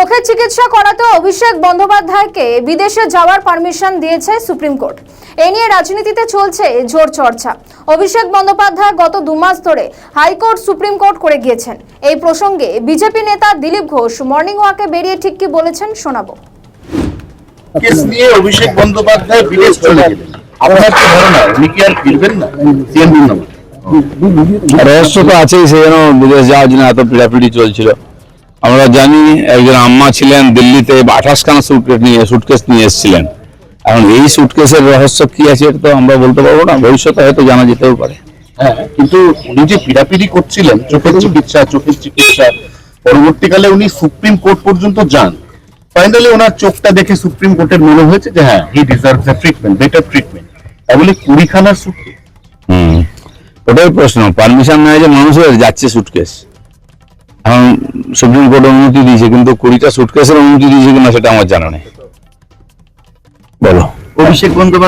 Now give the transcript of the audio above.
চোখের চিকিৎসা করাতে অভিষেক বন্দ্যোপাধ্যায়কে বিদেশে যাওয়ার পারমিশন দিয়েছে সুপ্রিম কোর্ট। এ নিয়ে রাজনীতিতে চলছে জোর চর্চা। অভিষেক বন্দ্যোপাধ্যায় গত 2 মাস ধরে হাইকোর্ট সুপ্রিম কোর্ট করে গিয়েছেন। এই প্রসঙ্গে বিজেপি নেতা দিলীপ ঘোষ মর্নিং ওয়াকে বেরিয়ে ঠিক কি বলেছেন শোনাবো। কেস নিয়ে অভিষেক বন্দ্যোপাধ্যায় বিদেশ চলে গেলেন, আপনার কি ধারণা উনি কি আর ফিরবেন না? রহস্য তো আছেই, সেই জন্য বিদেশ যাওয়ার জন্য এত পিড়াপিড়ি চলছিল। আমরা জানি একজন আম্মা ছিলেন দিল্লিতে 28খানা সুটকেস নিয়ে এসেছিলেন। এখন এই সুটকেসের রহস্য কি আছে এটা তো আমরা বলতে পারবো না, ভবিষ্যতে হয়তো জানা যেতেও পারে। হ্যাঁ, কিন্তু উনি যে পিড়াপিড়ি করছিলেন চোখের চিকিৎসা পরবর্তীকালে উনি সুপ্রিম কোর্ট পর্যন্ত যান। ফাইনালি ওনার চোখটা দেখে সুপ্রিম কোর্টের মনে হয়েছে যে হ্যাঁ, হি ডিজার্ভস আ ট্রিটমেন্ট, বেটার ট্রিটমেন্ট। তাহলে 20খানার সুটকেস, ওটাই প্রশ্ন, পারমিশন নেয় যে মানুষের যাচ্ছে সুটকেস। এখন সুপ্রিম কোর্ট অনুমতি দিয়েছে, কিন্তু 20টা সুটকেসের অনুমতি দিয়েছে কিনা সেটা আমার জানা নেই। বলো। অভিষেক বন্দ্যোপাধ্যায়